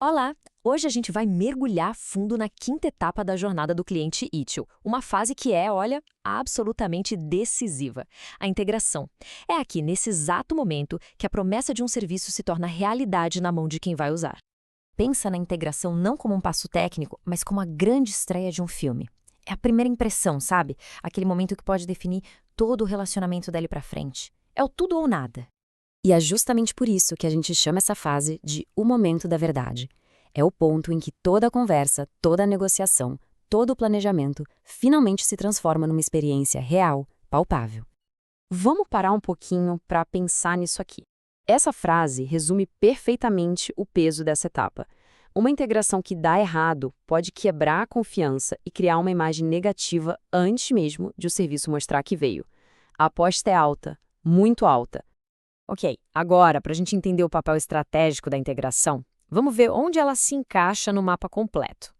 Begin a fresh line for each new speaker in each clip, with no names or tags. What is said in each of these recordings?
Olá! Hoje a gente vai mergulhar fundo na quinta etapa da jornada do cliente ITIL, uma fase que é, olha, absolutamente decisiva, a integração. É aqui, nesse exato momento, que a promessa de um serviço se torna realidade na mão de quem vai usar. Pensa na integração não como um passo técnico, mas como a grande estreia de um filme. É a primeira impressão, sabe? Aquele momento que pode definir todo o relacionamento dali pra frente. É o tudo ou nada. E é justamente por isso que a gente chama essa fase de o momento da verdade. É o ponto em que toda a conversa, toda a negociação, todo o planejamento finalmente se transforma numa experiência real, palpável. Vamos parar um pouquinho para pensar nisso aqui. Essa frase resume perfeitamente o peso dessa etapa. Uma integração que dá errado pode quebrar a confiança e criar uma imagem negativa antes mesmo de o serviço mostrar que veio. A aposta é alta, muito alta. Ok, agora, para a gente entender o papel estratégico da integração, vamos ver onde ela se encaixa no mapa completo.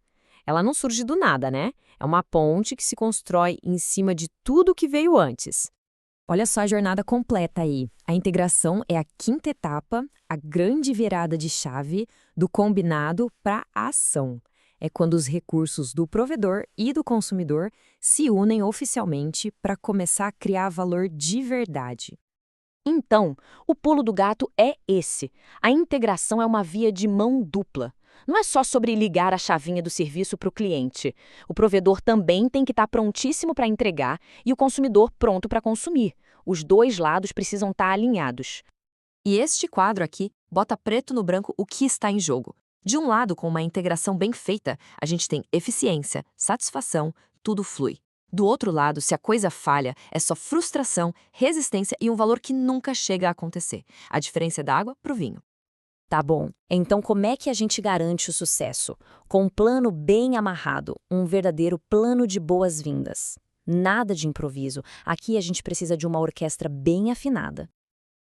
Ela não surge do nada, né? É uma ponte que se constrói em cima de tudo que veio antes. Olha só a jornada completa aí. A integração é a quinta etapa, a grande virada de chave do combinado para a ação. É quando os recursos do provedor e do consumidor se unem oficialmente para começar a criar valor de verdade. Então, o pulo do gato é esse. A integração é uma via de mão dupla. Não é só sobre ligar a chavinha do serviço para o cliente. O provedor também tem que estar prontíssimo para entregar e o consumidor pronto para consumir. Os dois lados precisam estar alinhados. E este quadro aqui bota preto no branco o que está em jogo. De um lado, com uma integração bem feita, a gente tem eficiência, satisfação, tudo flui. Do outro lado, se a coisa falha, é só frustração, resistência e um valor que nunca chega a acontecer. A diferença é da água para o vinho. Tá bom. Então, como é que a gente garante o sucesso? Com um plano bem amarrado, um verdadeiro plano de boas-vindas. Nada de improviso. Aqui a gente precisa de uma orquestra bem afinada.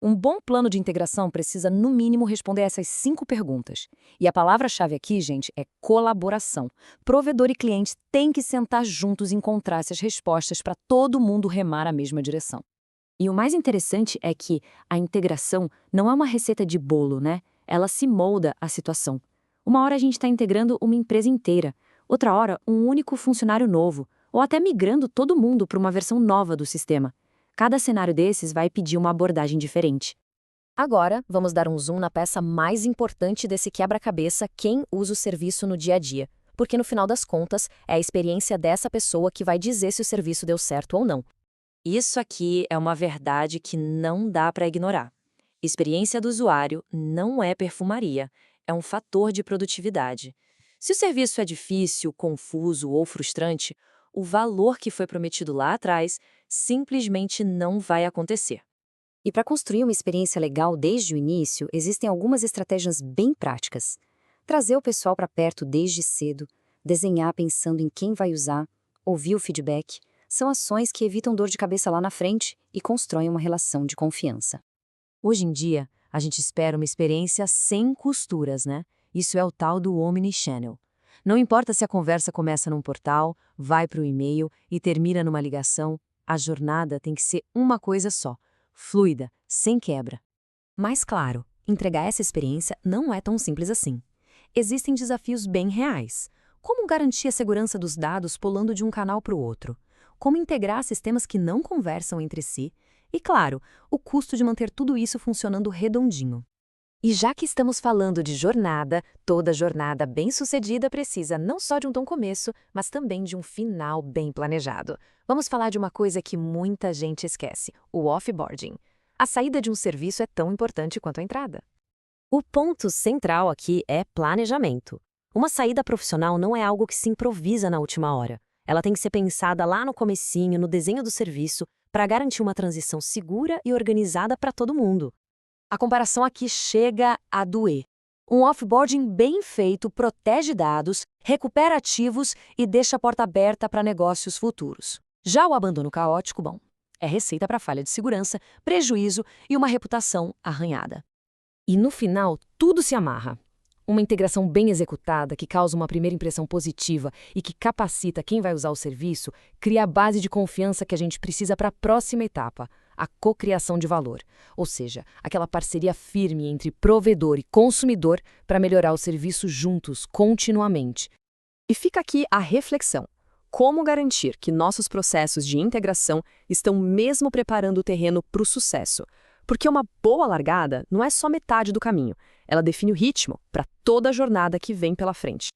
Um bom plano de integração precisa, no mínimo, responder essas 5 perguntas. E a palavra-chave aqui, gente, é colaboração. Provedor e cliente têm que sentar juntos e encontrar essas respostas para todo mundo remar a mesma direção. E o mais interessante é que a integração não é uma receita de bolo, né? Ela se molda à situação. Uma hora a gente está integrando uma empresa inteira, outra hora um único funcionário novo, ou até migrando todo mundo para uma versão nova do sistema. Cada cenário desses vai pedir uma abordagem diferente. Agora, vamos dar um zoom na peça mais importante desse quebra-cabeça, quem usa o serviço no dia a dia. Porque no final das contas, é a experiência dessa pessoa que vai dizer se o serviço deu certo ou não. Isso aqui é uma verdade que não dá para ignorar. Experiência do usuário não é perfumaria, é um fator de produtividade. Se o serviço é difícil, confuso ou frustrante, o valor que foi prometido lá atrás simplesmente não vai acontecer. E para construir uma experiência legal desde o início, existem algumas estratégias bem práticas. Trazer o pessoal para perto desde cedo, desenhar pensando em quem vai usar, ouvir o feedback, são ações que evitam dor de cabeça lá na frente e constroem uma relação de confiança. Hoje em dia, a gente espera uma experiência sem costuras, né? Isso é o tal do Omnichannel. Não importa se a conversa começa num portal, vai para o e-mail e termina numa ligação, a jornada tem que ser uma coisa só, fluida, sem quebra. Mas claro, entregar essa experiência não é tão simples assim. Existem desafios bem reais. Como garantir a segurança dos dados pulando de um canal para o outro? Como integrar sistemas que não conversam entre si? E claro, o custo de manter tudo isso funcionando redondinho. E já que estamos falando de jornada, toda jornada bem-sucedida precisa não só de um bom começo, mas também de um final bem planejado. Vamos falar de uma coisa que muita gente esquece, o offboarding. A saída de um serviço é tão importante quanto a entrada. O ponto central aqui é planejamento. Uma saída profissional não é algo que se improvisa na última hora. Ela tem que ser pensada lá no comecinho, no desenho do serviço, para garantir uma transição segura e organizada para todo mundo. A comparação aqui chega a doer. Um offboarding bem feito protege dados, recupera ativos e deixa a porta aberta para negócios futuros. Já o abandono caótico, bom, é receita para falha de segurança, prejuízo e uma reputação arranhada. E no final, tudo se amarra. Uma integração bem executada, que causa uma primeira impressão positiva e que capacita quem vai usar o serviço, cria a base de confiança que a gente precisa para a próxima etapa, a cocriação de valor, ou seja, aquela parceria firme entre provedor e consumidor para melhorar o serviço juntos, continuamente.
E fica aqui a reflexão. Como garantir que nossos processos de integração estão mesmo preparando o terreno para o sucesso? Porque uma boa largada não é só metade do caminho, ela define o ritmo para toda a jornada que vem pela frente.